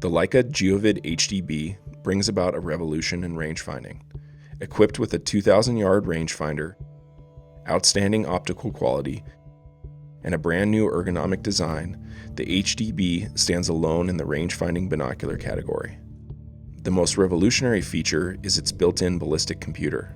The Leica Geovid HD B brings about a revolution in range-finding. Equipped with a 2,000-yard rangefinder, outstanding optical quality, and a brand new ergonomic design, the HDB stands alone in the range-finding binocular category. The most revolutionary feature is its built-in ballistic computer.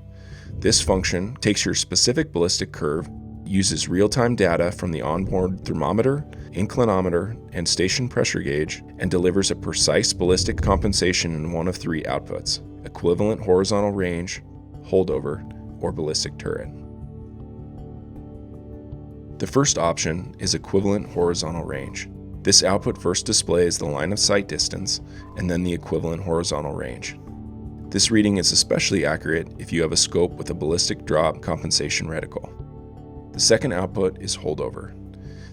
This function takes your specific ballistic curve, uses real-time data from the onboard thermometer, inclinometer, and station pressure gauge, and delivers a precise ballistic compensation in one of three outputs: equivalent horizontal range, holdover, or ballistic turret. The first option is equivalent horizontal range. This output first displays the line of sight distance and then the equivalent horizontal range. This reading is especially accurate if you have a scope with a ballistic drop compensation reticle. The second output is holdover.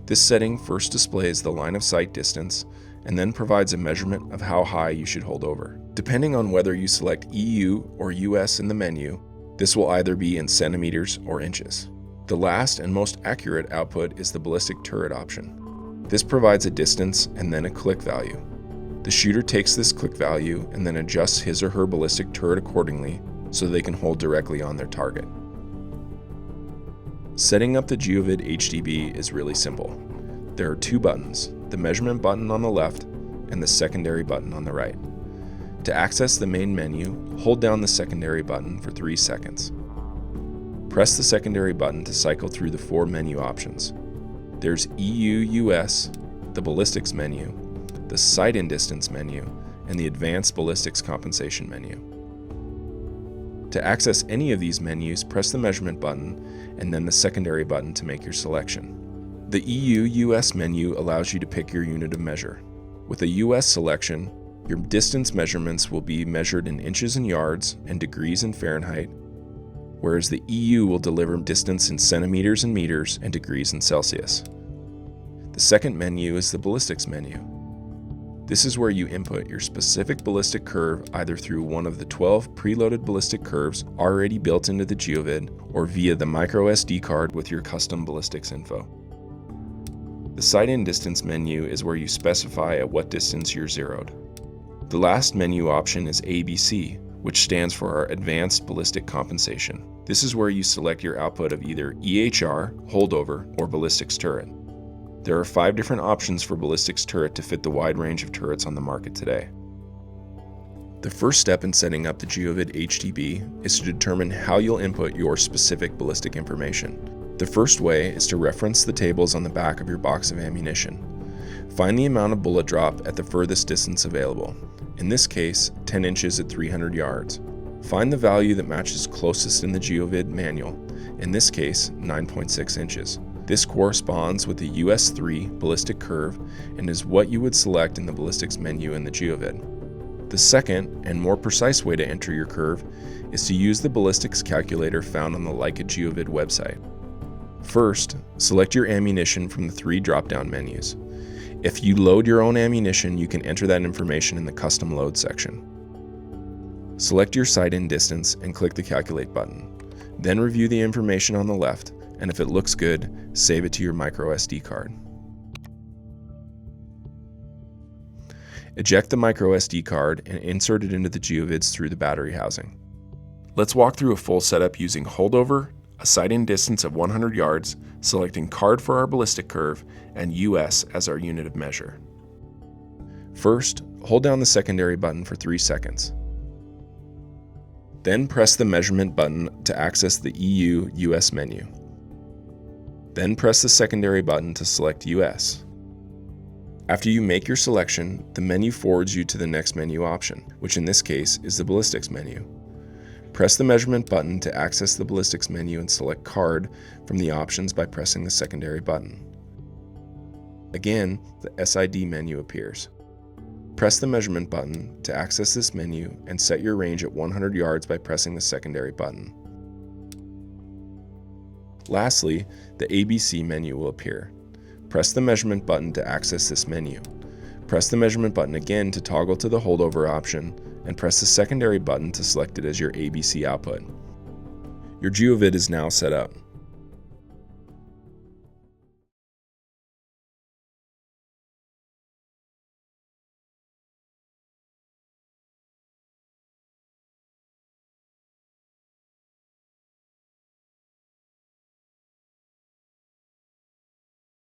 This setting first displays the line of sight distance and then provides a measurement of how high you should hold over. Depending on whether you select EU or US in the menu, this will either be in centimeters or inches. The last and most accurate output is the ballistic turret option. This provides a distance and then a click value. The shooter takes this click value and then adjusts his or her ballistic turret accordingly so they can hold directly on their target. Setting up the Geovid HDB is really simple. There are two buttons, the measurement button on the left and the secondary button on the right. To access the main menu, hold down the secondary button for 3 seconds. Press the secondary button to cycle through the 4 menu options. There's EU-US, the ballistics menu, the sight and distance menu, and the advanced ballistics compensation menu. To access any of these menus, press the measurement button and then the secondary button to make your selection. The EU-US menu allows you to pick your unit of measure. With a US selection, your distance measurements will be measured in inches and yards and degrees in Fahrenheit, whereas the EU will deliver distance in centimeters and meters and degrees in Celsius. The second menu is the ballistics menu. This is where you input your specific ballistic curve either through one of the 12 preloaded ballistic curves already built into the Geovid or via the micro SD card with your custom ballistics info. The sight and distance menu is where you specify at what distance you're zeroed. The last menu option is ABC, which stands for our Advanced Ballistic Compensation. This is where you select your output of either EHR, holdover, or ballistics turret. There are 5 different options for ballistics turret to fit the wide range of turrets on the market today. The first step in setting up the Geovid HDB is to determine how you'll input your specific ballistic information. The first way is to reference the tables on the back of your box of ammunition. Find the amount of bullet drop at the furthest distance available, in this case 10 inches at 300 yards. Find the value that matches closest in the Geovid manual, in this case 9.6 inches. This corresponds with the US3 ballistic curve and is what you would select in the ballistics menu in the Geovid. The second and more precise way to enter your curve is to use the ballistics calculator found on the Leica Geovid website. First, select your ammunition from the 3 drop-down menus. If you load your own ammunition, you can enter that information in the custom load section. Select your sight and distance and click the calculate button. Then review the information on the left, and if it looks good, save it to your micro SD card. Eject the micro SD card and insert it into the Geovids through the battery housing. Let's walk through a full setup using holdover, a sight and distance of 100 yards, selecting card for our ballistic curve, and US as our unit of measure. First, hold down the secondary button for 3 seconds. Then press the measurement button to access the EU-US menu. Then press the secondary button to select US. After you make your selection, the menu forwards you to the next menu option, which in this case is the ballistics menu. Press the measurement button to access the ballistics menu and select card from the options by pressing the secondary button. Again, the SID menu appears. Press the measurement button to access this menu and set your range at 100 yards by pressing the secondary button. Lastly, the ABC menu will appear. Press the measurement button to access this menu. Press the measurement button again to toggle to the holdover option, and press the secondary button to select it as your ABC output. Your Geovid is now set up.